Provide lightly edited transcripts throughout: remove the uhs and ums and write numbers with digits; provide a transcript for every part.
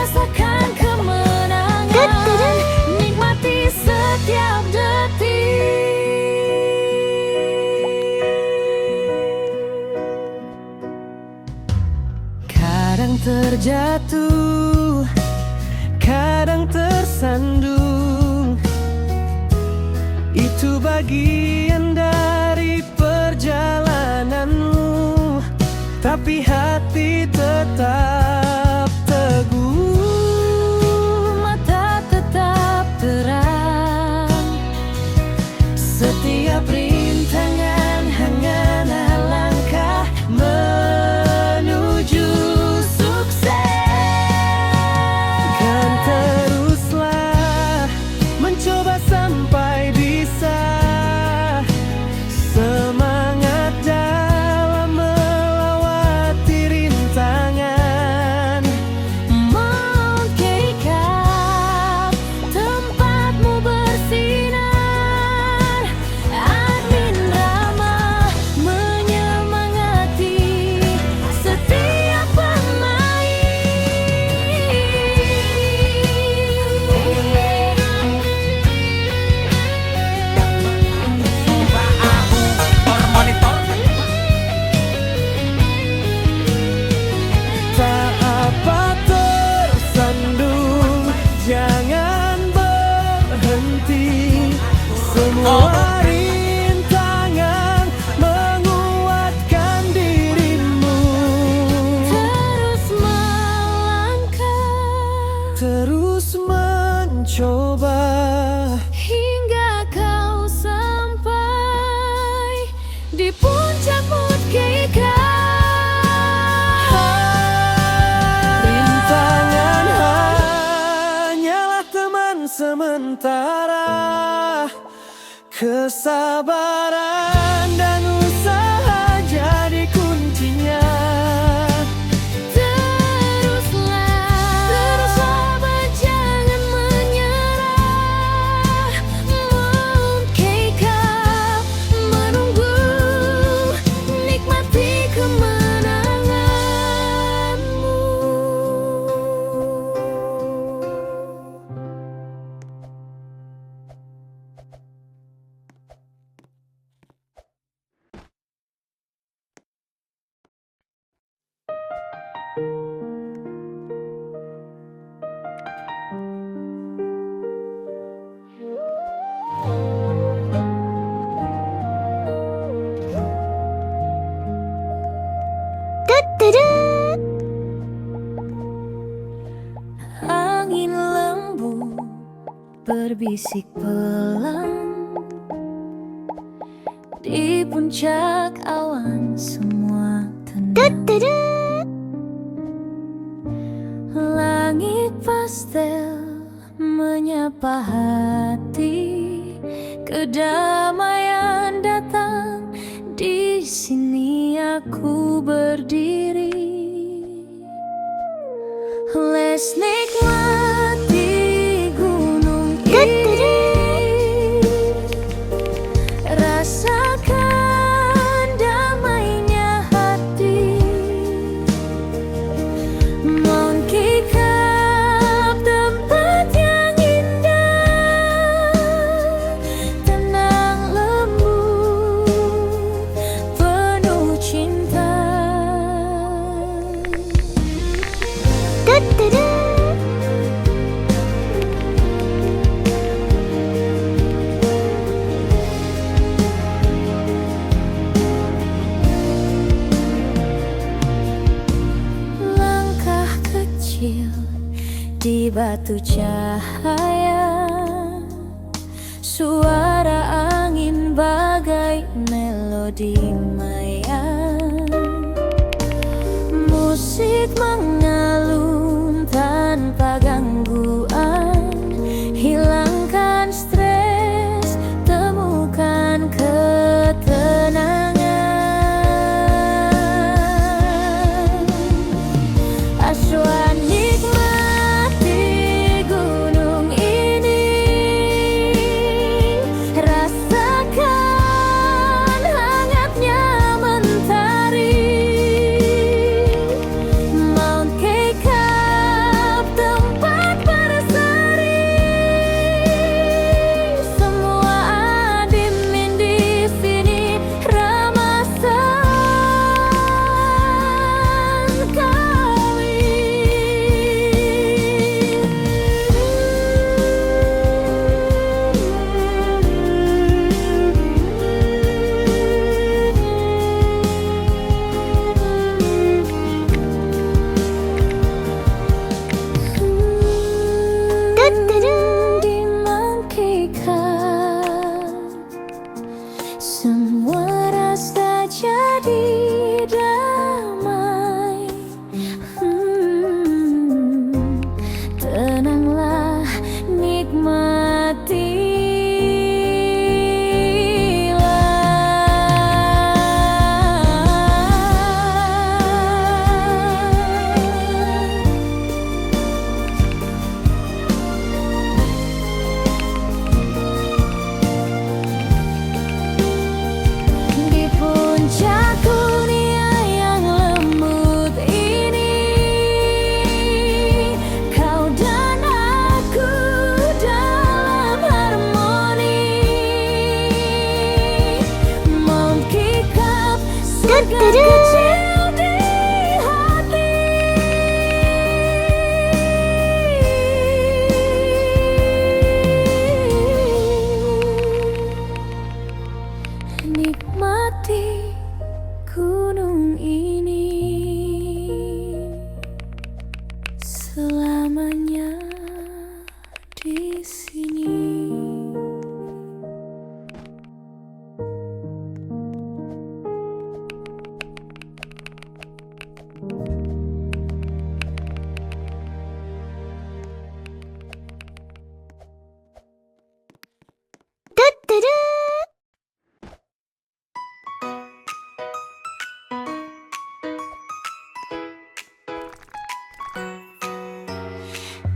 rasakan kemenangan, nikmati setiap detik. Kadang terjatuh, kadang tersandung, itu bagian dari perjalananmu. Tapi hati tetap teguh, mata tetap terang. Setiap rintangan hanyalah langkah menuju sukses. Kan teruslah mencoba sampai bisa. Semangat dalam melewati rintangan. Mount K-Cup, tempatmu bersinar. Admin Rama menyemangati setiap pemain. Tak apa tersandung, jangan berhenti. Semua rintangan menguatkan dirimu. Terus melangkah, terus mencoba, hingga kau sampai di puncak Mount K-Cup. Rintangan hanyalah teman sementara. Kesabaran dan usaha jadi kuncinya. Teruslah berjangan menyerah. Mount K-Cup menunggu, nikmati kemenanganmu. Angin lembut berbisik pelan, di puncak awan semua tenang. Langit pastel menyapa hati, kedamaian datang. Di sini aku berdiri. Let's nikmati gunung ini. Rasakan damainya hati. Mount K-Cup, tempat yang indah, tenang lembut, penuh cinta. Langkah kecil di batu cahaya, suara angin bagai melodi maya. Musik mengalun tanpa gangguan, hilangkan stres, temukan ketenangan. Aswa nikmati gunung ini. Rasakan hangatnya mentari. Mount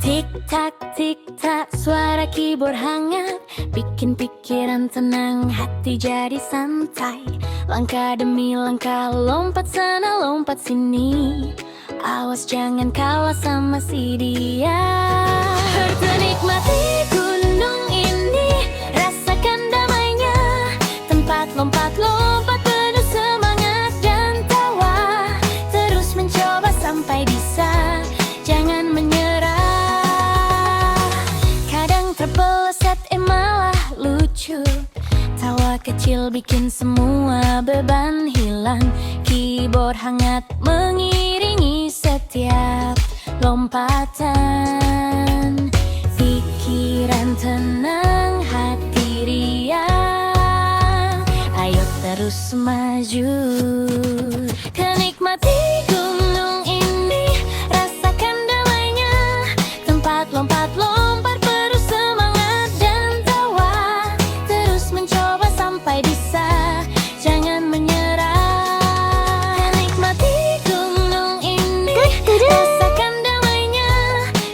Tik tak suara keyboard hangat bikin pikiran tenang, hati jadi santai. Langkah demi langkah, lompat sana lompat sini. Awas jangan kalah sama si dia. Nikmati gunung ini, rasakan damainya. Tempat lompat-lompat penuh semangat dan tawa. Terus mencoba sampai bisa, jangan menyerah. Kadang terpeleset malah lucu. Tawa kecil bikin semua beban hilang. Keyboard hangat mengiringi setiap lompatan. Pikiran tenang, hati riang. Ayo terus maju, kenikmati gunung ini, rasakan damainya. Tempat lompat-lompat penuh semangat dan tawa. Terus mencoba sampai bisa, jangan menyerah. Kenikmati gunung ini, rasakan damainya.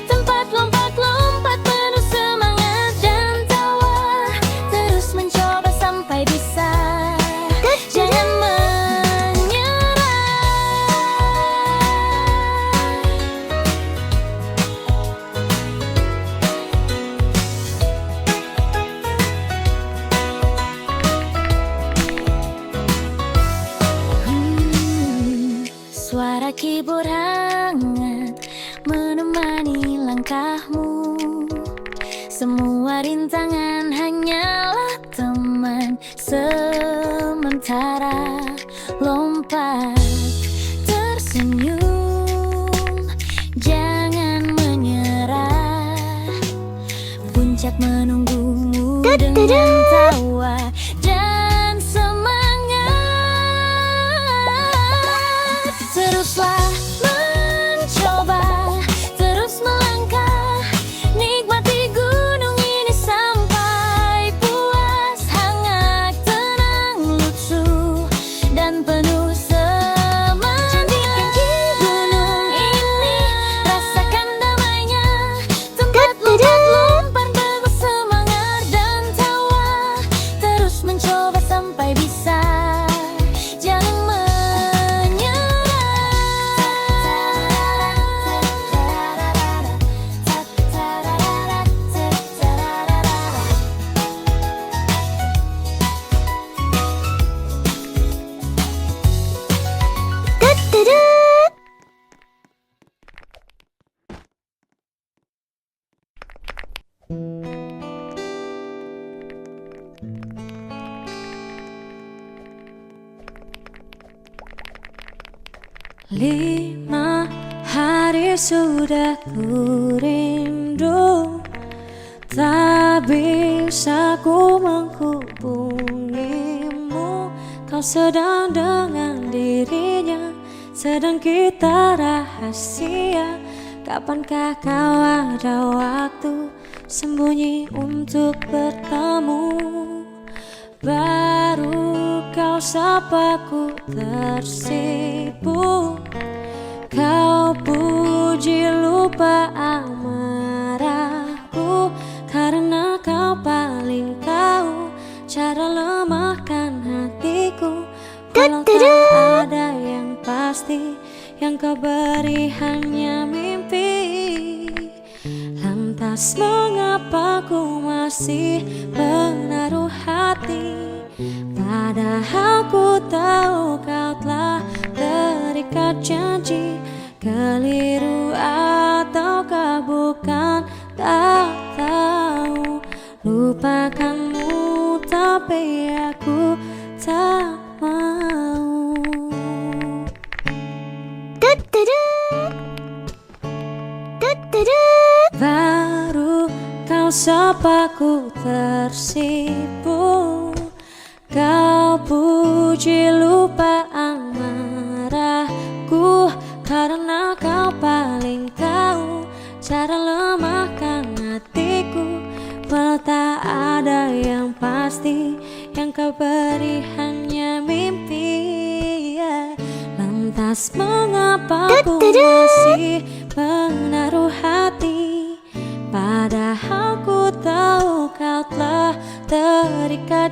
Tempat lompat-lompat penuh semangat dan tawa. Terus mencoba sampai bisa, jangan menyerah. Suara keyboard hangat menemani langkahmu. Semua rintangan hanyalah teman sementara. Lompat, tersenyum, jangan menyerah. Puncak menunggumu dengan tawa dan semangat. Teruslah mencoba, terus melangkah. Nikmati gunung ini sampai puas. Hangat, tenang, lucu, dan penuh semangat. Gunung ini, rasakan damainya. Tempat lompat-lompat penuh semangat dan tawa. Terus mencoba sampai bisa, jangan Lima hari sudah ku rindu, tak bisa ku menghubungimu. Kau sedang dengan dirinya, sedang kita rahasia. Kapankah kau ada waktu sembunyi untuk bertemu? Baru kau sapaku tersipu. Kau puji lupa amarahku, karena kau paling tahu cara lemahkan hatiku. Walau tak ada yang pasti, yang kau beri hanya mimpi. Lantas mengapa ku masih menaruh hati, padahal ku tahu kau telah terikat janji. Keliru ataukah bukan, tak tahu. Lupakanmu tapi aku tak mau. Baru kau sapaku tersipu. Kau puji lupa amarahku, karena kau paling tahu cara lemahkan hatiku. Walau tak ada yang pasti, yang kau beri hanya mimpi. Lantas mengapa ku masih menaruh hati,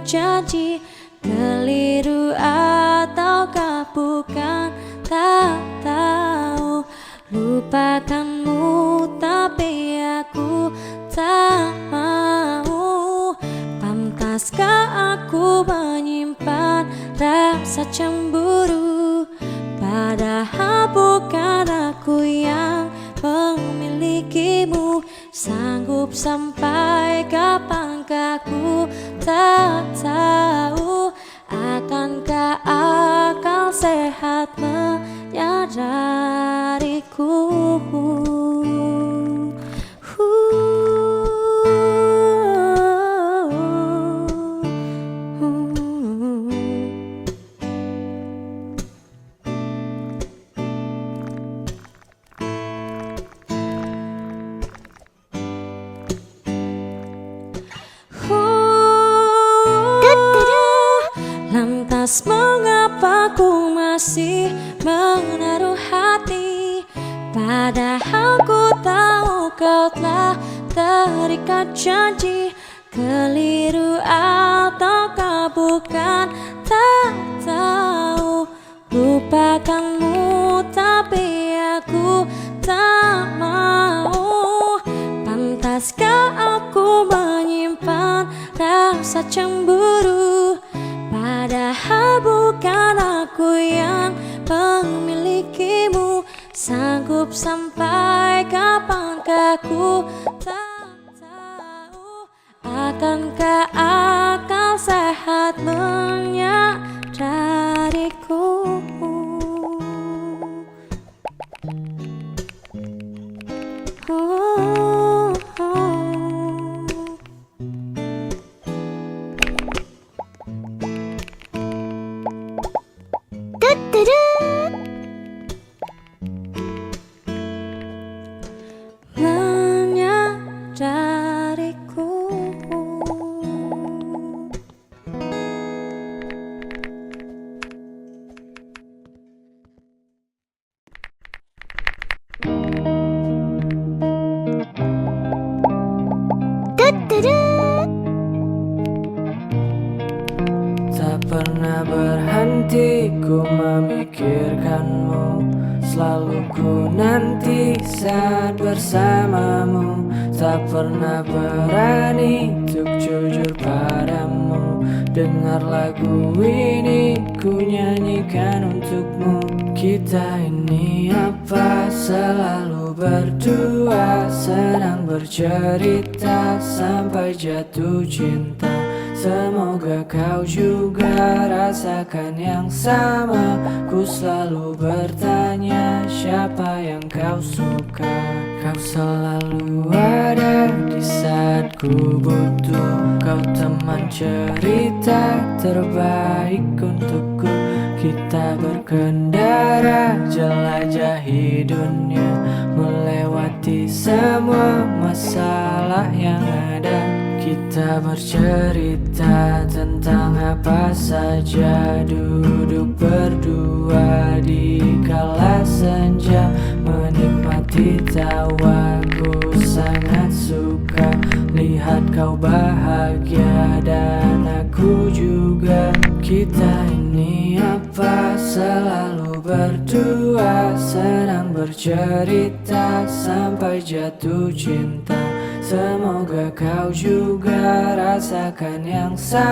janji, keliru ataukah bukan, tak tahu. Lupakanmu tapi aku tak mau. Pantaskah aku menyimpan rasa cemburu, padahal bukan aku yang memilikimu. Sanggup sampai kapankah ku tak tahu. Akankah akal sehat menyadariku? Lantas mengapa ku masih menaruh hati, padahal ku tahu kau telah terikat janji. Keliru ataukah bukan, tak tahu. Lupakanmu tapi aku tak mau. Pantaskah aku menyimpan rasa cemburu, padahal bukan aku yang memilikimu. Sanggup sampai kapankah ku tak tahu. Akankah akal sehat menyadariku? Menyadariku. Tak pernah berhenti ku memikirkanmu, selalu ku nanti saat bersamamu. Tak pernah berani untuk jujur padamu. Dengar lagu ini ku nyanyikan untukmu. Kita ini apa, selalu berdua, sedang bercerita sampai jatuh cinta. Semoga kau juga rasakan yang sama. Ku selalu bertanya siapa yang kau suka. Kau selalu ada di saat ku butuh. Kau teman cerita terbaik untukku. Kita berkendara jelajahi dunia, melewati semua masalah yang ada. Kita bercerita tentang apa saja, duduk berdua di kala senja, menikmati tawaku. Sangat suka lihat kau bahagia dan aku juga. Kita ini apa, selalu berdua, sedang bercerita sampai jatuh cinta. Semoga kau juga rasakan yang sama.